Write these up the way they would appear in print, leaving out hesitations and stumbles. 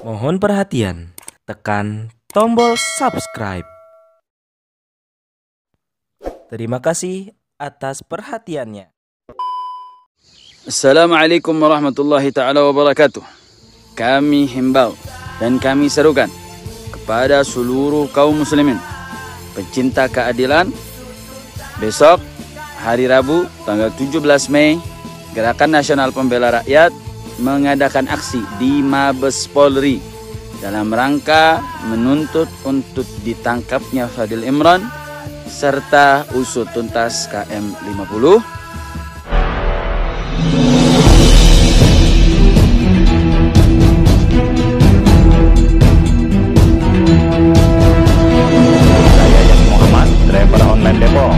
Mohon perhatian, tekan tombol subscribe. Terima kasih atas perhatiannya. Assalamualaikum warahmatullahi ta'ala wabarakatuh. Kami himbau dan kami serukan kepada seluruh kaum muslimin pencinta keadilan, besok hari Rabu tanggal 17 Mei Gerakan Nasional Pembela Rakyat mengadakan aksi di Mabes Polri dalam rangka menuntut untuk ditangkapnya Fadil Imran serta usut tuntas KM 50. Saya Yadi Muhammad, driver online Depok.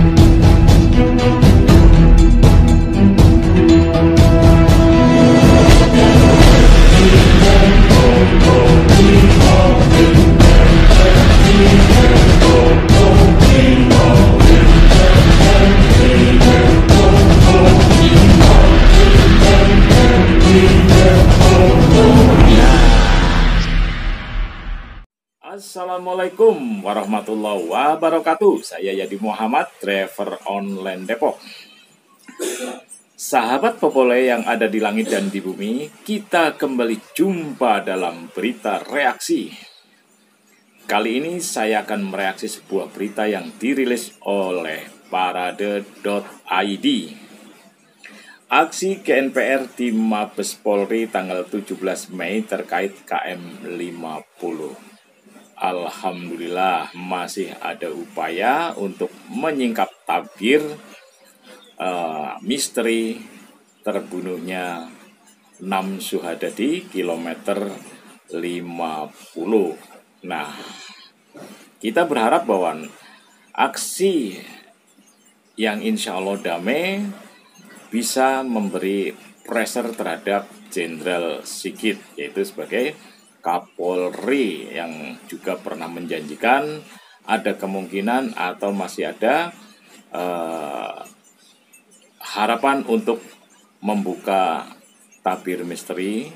Assalamualaikum warahmatullahi wabarakatuh. Saya Yadi Muhammad, driver online Depok. Sahabat Popole yang ada di langit dan di bumi, kita kembali jumpa dalam berita reaksi. Kali ini saya akan mereaksi sebuah berita yang dirilis oleh Parade.id. Aksi GNPR di Mabes Polri tanggal 17 Mei terkait KM 50. Alhamdulillah masih ada upaya untuk menyingkap tabir misteri terbunuhnya 6 syuhada di kilometer 50. Nah, kita berharap bahwa aksi yang insya Allah damai bisa memberi pressure terhadap Jenderal Sigit, yaitu sebagai Kapolri yang juga pernah menjanjikan ada kemungkinan atau masih ada harapan untuk membuka tabir misteri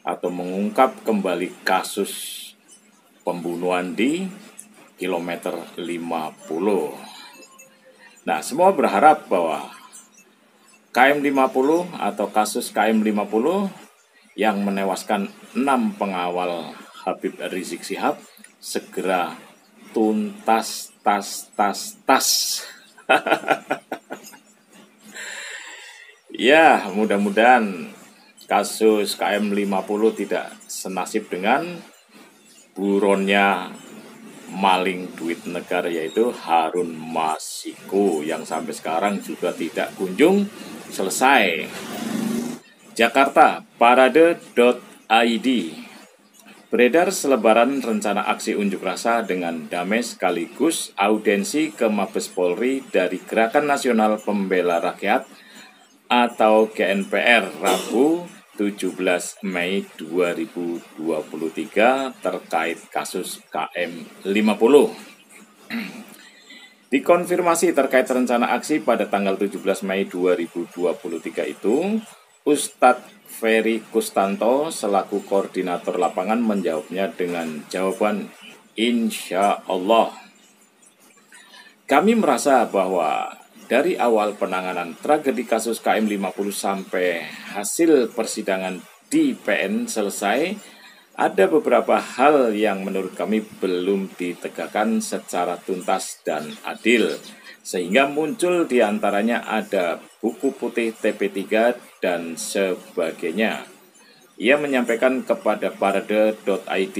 atau mengungkap kembali kasus pembunuhan di kilometer 50. Nah, semua berharap bahwa KM 50 atau kasus KM 50 yang menewaskan 6 pengawal Habib Rizik Syihab segera tuntas tas. Ya, mudah-mudahan kasus KM 50 tidak senasib dengan buronnya maling duit negara, yaitu Harun Masiku yang sampai sekarang juga tidak kunjung selesai. Jakarta, Parade.id. Beredar selebaran rencana aksi unjuk rasa dengan damai sekaligus audiensi ke Mabes Polri dari Gerakan Nasional Pembela Rakyat atau GNPR Rabu 17 Mei 2023 terkait kasus KM 50. Dikonfirmasi terkait rencana aksi pada tanggal 17 Mei 2023 itu, Ustadz Ferry Kustanto selaku koordinator lapangan menjawabnya dengan jawaban insya Allah. Kami merasa bahwa dari awal penanganan tragedi kasus KM 50 sampai hasil persidangan di PN selesai, ada beberapa hal yang menurut kami belum ditegakkan secara tuntas dan adil, sehingga muncul diantaranya ada buku putih TP3 dan sebagainya. Ia menyampaikan kepada Parade.id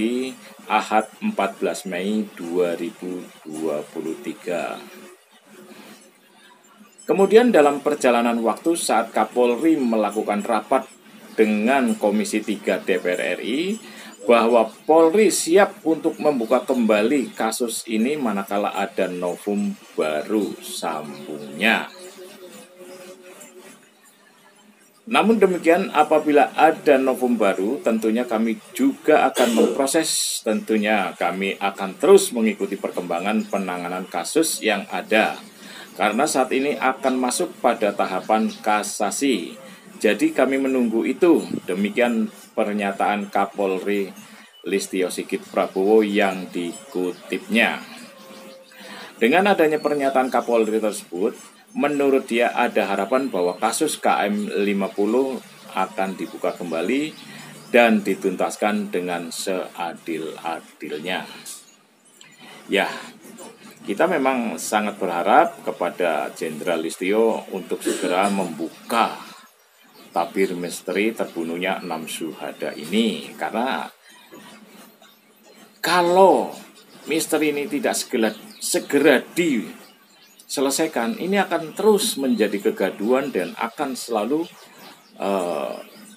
Ahad 14 Mei 2023. Kemudian dalam perjalanan waktu saat Kapolri melakukan rapat dengan Komisi 3 DPR RI, bahwa Polri siap untuk membuka kembali kasus ini manakala ada novum baru, sambungnya. Namun demikian, apabila ada novum baru, tentunya kami juga akan memproses. Tentunya kami akan terus mengikuti perkembangan penanganan kasus yang ada, karena saat ini akan masuk pada tahapan kasasi. Jadi kami menunggu itu. Demikian pernyataan Kapolri Listio Sigit Prabowo yang dikutipnya. Dengan adanya pernyataan Kapolri tersebut, menurut dia ada harapan bahwa kasus KM50 akan dibuka kembali dan dituntaskan dengan seadil-adilnya. Ya, kita memang sangat berharap kepada Jenderal Listio untuk segera membuka tabir misteri terbunuhnya 6 syuhada ini. Karena kalau misteri ini tidak segera diselesaikan, ini akan terus menjadi kegaduhan dan akan selalu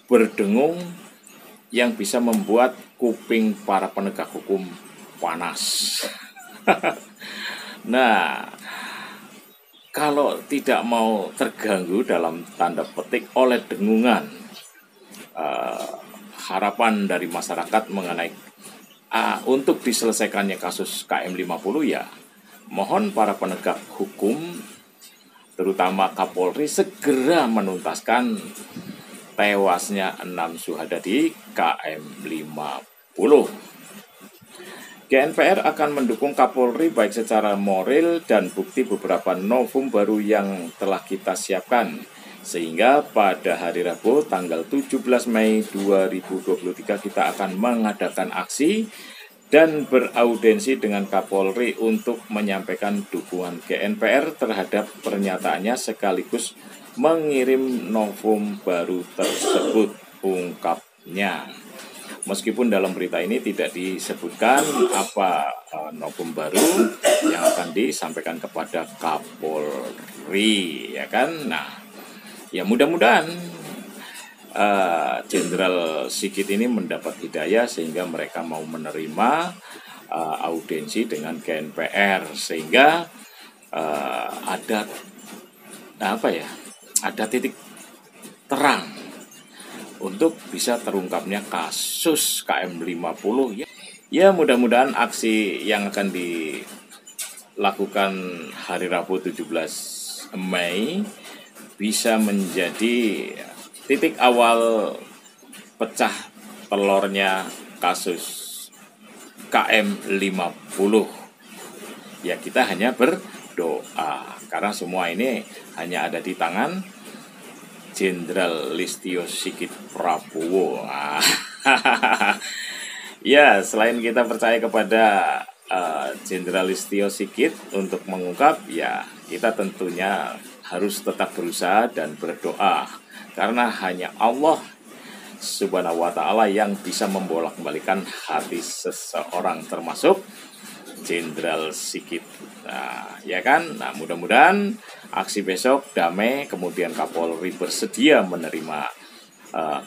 berdengung yang bisa membuat kuping para penegak hukum panas. Nah, kalau tidak mau terganggu dalam tanda petik oleh dengungan harapan dari masyarakat mengenai untuk diselesaikannya kasus KM50, ya mohon para penegak hukum terutama Kapolri segera menuntaskan tewasnya 6 syuhada di KM50. GNPR akan mendukung Kapolri baik secara moral dan bukti beberapa novum baru yang telah kita siapkan. Sehingga pada hari Rabu tanggal 17 Mei 2023 kita akan mengadakan aksi dan beraudensi dengan Kapolri untuk menyampaikan dukungan GNPR terhadap pernyataannya sekaligus mengirim novum baru tersebut, ungkapnya. Meskipun dalam berita ini tidak disebutkan apa novum baru yang akan disampaikan kepada Kapolri, ya kan? Nah, ya mudah-mudahan Jenderal Sigit ini mendapat hidayah sehingga mereka mau menerima audensi dengan GNPR sehingga ada titik terang untuk bisa terungkapnya kasus KM50. Ya mudah-mudahan aksi yang akan dilakukan hari Rabu 17 Mei bisa menjadi titik awal pecah telurnya kasus KM50. Ya kita hanya berdoa karena semua ini hanya ada di tangan Jenderal Listio Sigit Prabowo. Ya, selain kita percaya kepada Jenderal Listio Sigit untuk mengungkap, ya kita tentunya harus tetap berusaha dan berdoa. Karena hanya Allah Subhanahu wa Ta'ala yang bisa membolak-balikan hati seseorang, termasuk Jenderal Sigit. Nah, ya kan? Nah, mudah-mudahan aksi besok damai, kemudian Kapolri bersedia menerima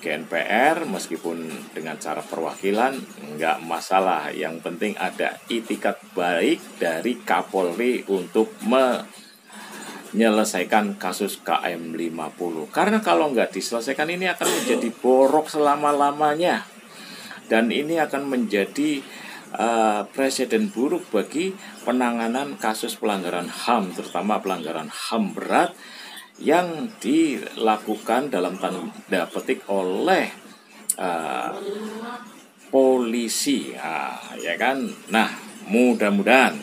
GNPR meskipun dengan cara perwakilan, enggak masalah. Yang penting ada itikat baik dari Kapolri untuk menyelesaikan kasus KM50. Karena kalau enggak diselesaikan ini akan menjadi borok selama-lamanya. Dan ini akan menjadi presiden buruk bagi penanganan kasus pelanggaran HAM, terutama pelanggaran HAM berat yang dilakukan dalam tanda petik oleh polisi, ya kan? Nah, mudah-mudahan.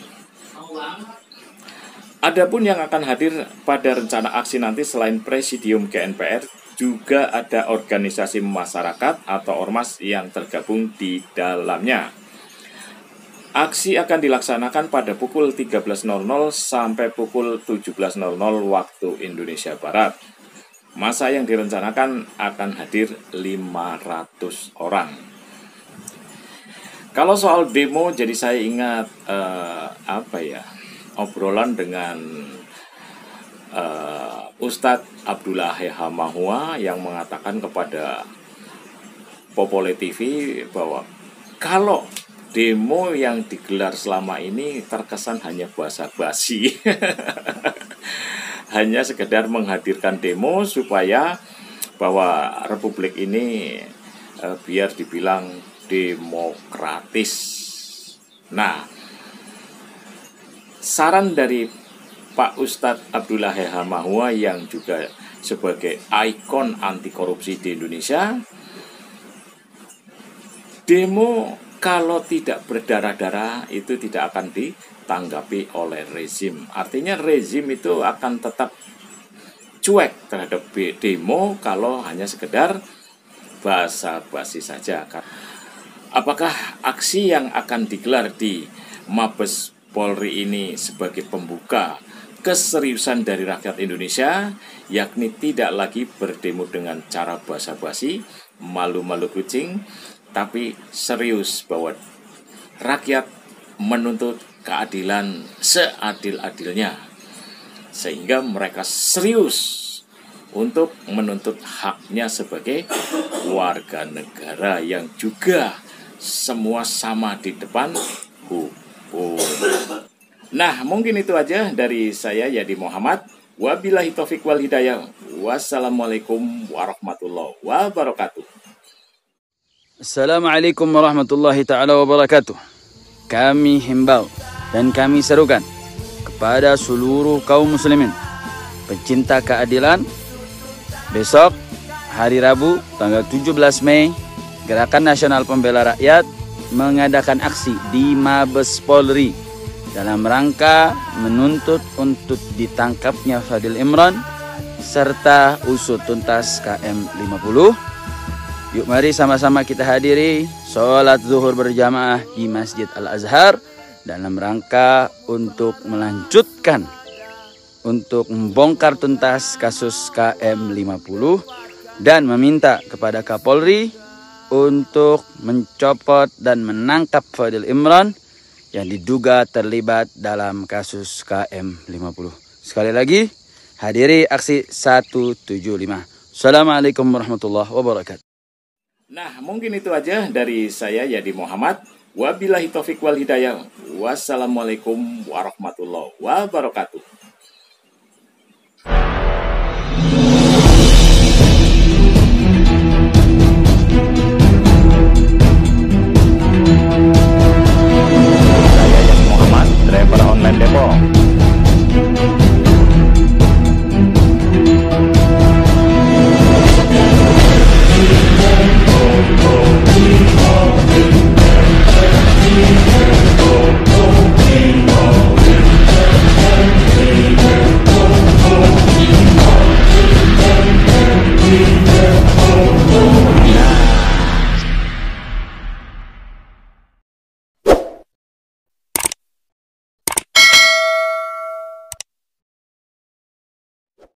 Adapun yang akan hadir pada rencana aksi nanti selain Presidium GNPR, juga ada organisasi masyarakat atau ormas yang tergabung di dalamnya. Aksi akan dilaksanakan pada pukul 13.00 sampai pukul 17.00 waktu Indonesia Barat. Masa yang direncanakan akan hadir 500 orang. Kalau soal demo, jadi saya ingat obrolan dengan Ustadz Abdullah Hamahua yang mengatakan kepada Popole TV bahwa kalau demo yang digelar selama ini terkesan hanya basa-basi. Hanya sekedar menghadirkan demo supaya bahwa Republik ini biar dibilang demokratis. Nah, saran dari Pak Ustadz Abdullah Hamahua yang juga sebagai ikon anti korupsi di Indonesia, demo kalau tidak berdarah-darah itu tidak akan ditanggapi oleh rezim. Artinya rezim itu akan tetap cuek terhadap demo kalau hanya sekedar basa-basi saja. Apakah aksi yang akan digelar di Mabes Polri ini sebagai pembuka keseriusan dari rakyat Indonesia, yakni tidak lagi berdemo dengan cara basa-basi, malu-malu kucing, tapi serius bahwa rakyat menuntut keadilan seadil-adilnya, sehingga mereka serius untuk menuntut haknya sebagai warga negara yang juga semua sama di depan hukum. Nah, mungkin itu aja dari saya, Yadi Muhammad. Wabillahi taufiq wal hidayah. Wassalamualaikum warahmatullahi wabarakatuh. Assalamualaikum warahmatullahi ta'ala wabarakatuh. Kami himbau dan kami serukan kepada seluruh kaum muslimin pecinta keadilan, besok hari Rabu tanggal 17 Mei Gerakan Nasional Pembela Rakyat mengadakan aksi di Mabes Polri dalam rangka menuntut untuk ditangkapnya Fadil Imran serta usut tuntas KM 50. Yuk mari sama-sama kita hadiri sholat zuhur berjamaah di Masjid Al-Azhar dalam rangka untuk melanjutkan untuk membongkar tuntas kasus KM 50 dan meminta kepada Kapolri untuk mencopot dan menangkap Fadil Imran yang diduga terlibat dalam kasus KM 50. Sekali lagi, hadiri aksi 175. Assalamualaikum warahmatullahi wabarakatuh. Nah, mungkin itu aja dari saya, Yadi Muhammad. Wabillahi taufiq wal hidayah. Wassalamualaikum warahmatullahi wabarakatuh.